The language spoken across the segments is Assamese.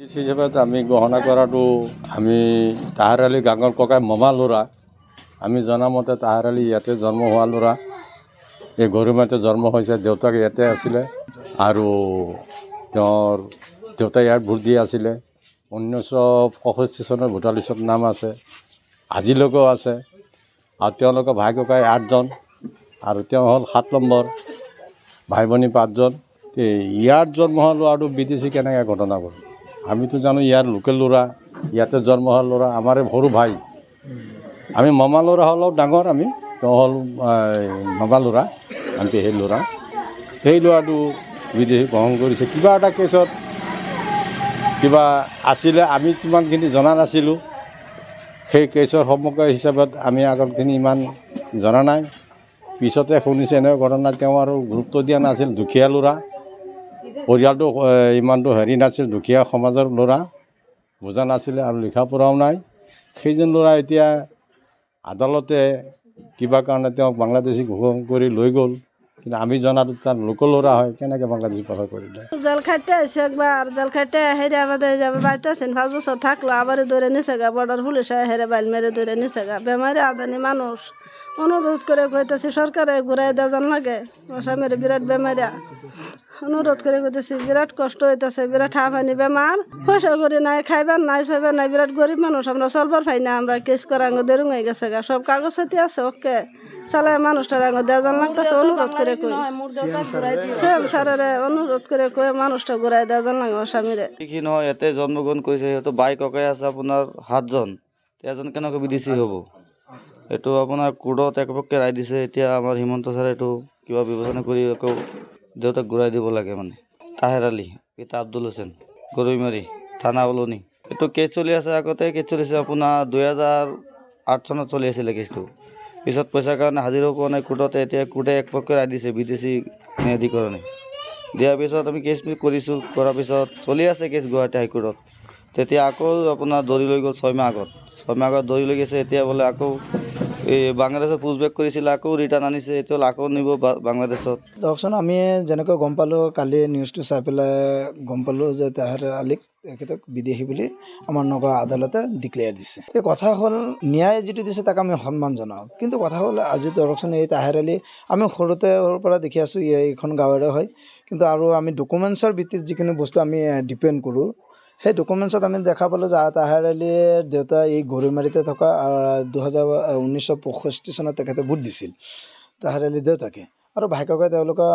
হিচাপে আমি গহনা কৰাটো আমি তাহেৰ আলী গাঙৰ ককাই মামা ল'ৰা আমি জনামতে তাহেৰ আলী ইয়াতে জন্ম হোৱা ল'ৰা এই গৰুমাতে জন্ম হৈছে দেউতাক ইয়াতে আছিলে আৰু তেওঁৰ দেউতাই ইয়াত ভোট দি আছিলে 1965 চনৰ ভোটাৰ লিষ্টত নাম আছে আজিলৈকেও আছে আৰু তেওঁলোকৰ ভাই ককাই 8জন আৰু তেওঁ হ'ল 7 নম্বৰ ভাই ভনী 5জন ইয়াত জন্ম হোৱা ল'ৰাটো বিদেশী কেনেকৈ ঘটনা কৰে আমিতো জানো ইয়াৰ লোকেল ল'ৰা ইয়াতে জন্ম হোৱা ল'ৰা আমাৰে সৰু ভাই আমি মামা ল'ৰা হ'লেও ডাঙৰ আমি তেওঁ হ'ল মামা ল'ৰা আমি সেই ল'ৰা সেই ল'ৰাটো বিদেশী গ্ৰহণ কৰিছে কিবা এটা কেছত কিবা আছিলে আমি কিমানখিনি জনা নাছিলোঁ সেই কেছৰ সমগ্ৰ হিচাপত আমি আগৰখিনি ইমান জনা নাই পিছতে শুনিছে এনেকুৱা ঘটনা তেওঁ আৰু গুৰুত্ব দিয়া নাছিল দুখীয়া ল'ৰা পৰিয়ালটো ইমানটো হেৰি নাছিল দুখীয়া সমাজৰ ল'ৰা বুজা নাছিলে আৰু লিখা পঢ়াও নাই সেইজন ল'ৰা এতিয়া আদালতে কিবা কাৰণে তেওঁক বাংলাদেশী ঘোষণা কৰি লৈ গ'ল কিন্তু আমি জনাতো তাৰ লোকেল ল'ৰা হয় কেনেকৈ বাংলাদেশী পাৰ কৰিলে জেল খাইতে আসছে একবার জেল খাইতে হেরে আমাদের যাবে বাড়িতে আছেন 5 বছর থাকলো আবার ধরে নিছে গা বর্ডার পুলিশে হেরে বাইল মেরে ধরে নিছে গা বেমারে আদানি মানুষ অনুরোধ করে কইতেছি সরকারে ঘুরাই দেওয়া জান লাগে আসামের বিরাট বেমারিয়া অনুরোধ করে কইতেছি বিরাট কষ্ট হইতেছে বিরাট হাঁপানি বেমার পয়সা করি নাই খাইবার নাই সইবার নাই বিরাট গরিব মানুষ আমরা চলবার পাই না আমরা কেস করাঙ্গ দেরুং হয়ে গেছে গা সব কাগজ সাথে আছে ওকে চালায় মানুষটার আঙ্গ দেওয়া জান লাগতেছে অনুরোধ করে কই সেম স্যারের অনুরোধ করে কই মানুষটা ঘুরাই দেওয়া জান লাগে আসামিরে কি নহয় ইয়াতে জন্মগ্ৰহণ কৰিছে সিহঁতৰ বাই ককাই আছে আপোনাৰ 7জন এজন কেনেকৈ বিদেশী হ'ব এইটো আপোনাৰ কোৰ্টত একপক্ষে ৰায় দিছে এতিয়া আমাৰ হিমন্ত ছাৰে এইটো কিবা বিবেচনা কৰি আকৌ দেউতাক ঘূৰাই দিব লাগে মানে তাহেৰ আলী পিতা আব্দুল হুছেইন গৰৈমাৰী থানা উলনি এইটো কেছ চলি আছে আগতে কেছ চলিছে আপোনাৰ 2008 চনত চলি আছিলে কেছটো পিছত পইচাৰ কাৰণে হাজিৰা পোৱা নাই কোৰ্টতে এতিয়া কোৰ্টে একপক্ষে ৰায় দিছে বিদেশী ন্যায়াধিকৰণে দিয়াৰ পিছত আমি কেছ কৰিছোঁ কৰাৰ পিছত চলি আছে কেছ গুৱাহাটী হাইকোৰ্টত তেতিয়া আকৌ আপোনাৰ দৌৰি লৈ গ'ল 6 মাহ আগত দৌৰি লৈ গৈছে এতিয়া বোলে আকৌ এই বাংলাদেশত পুছবেক কৰিছিল আকৌ ৰিটাৰ্ণ আনিছে এতিয়া আকৌ নিব বাংলাদেশত দকচোন আমি যেনেকৈ গম পালোঁ কালি নিউজটো চাই পেলাই গম পালোঁ যে তাহেৰ আলীক তেখেতক বিদেশী বুলি আমাৰ নগাঁও আদালতে ডিক্লেয়াৰ দিছে এই কথা হ'ল ন্যায় যিটো দিছে তাক আমি সন্মান জনাওঁ কিন্তু কথা হ'ল আজি ধৰকচোন এই তাহেৰ আলী আমি সৰুৰ পৰা দেখি আছোঁ এইখন গাঁৱৰে হয় কিন্তু আৰু আমি ডকুমেণ্টছৰ ভিত্তিত যিখিনি বস্তু আমি ডিপেণ্ড কৰোঁ সেই ডকুমেণ্টছত আমি দেখা পালোঁ যে তাহেৰ আলীৰ দেউতা এই গৰৈমাৰীতে থকা 1965 চনত তেখেতে ভোট দিছিল তাহেৰ আলীৰ দেউতাকে আৰু ভাই ককাই তেওঁলোকৰ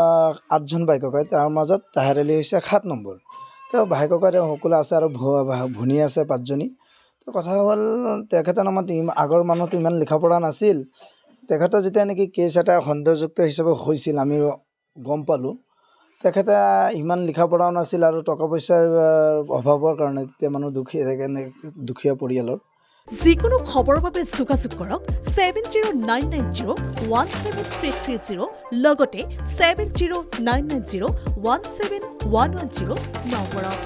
8জন ভাই ককাই তাৰ মাজত তাহেৰ আলী হৈছে 7 নম্বৰ তেওঁ ভাই ককাই সকলো আছে আৰু ভনী আছে 5জনী তো কথা হ'ল তেখেতৰ নামত আগৰ মানুহটো ইমান লিখা পঢ়া নাছিল তেখেতৰ যেতিয়া নেকি কেছ এটা সন্দেহযুক্ত হিচাপে হৈছিল আমি গম পালোঁ তেখেতে ইমান লিখা পঢ়াও নাছিল আৰু টকা পইচাৰ অভাৱৰ কাৰণে তেতিয়া মানুহ দুখীয়া পৰিয়ালৰ যিকোনো খবৰৰ বাবে যোগাযোগ কৰক 7099017330 লগতে 7099017110 নম্বৰত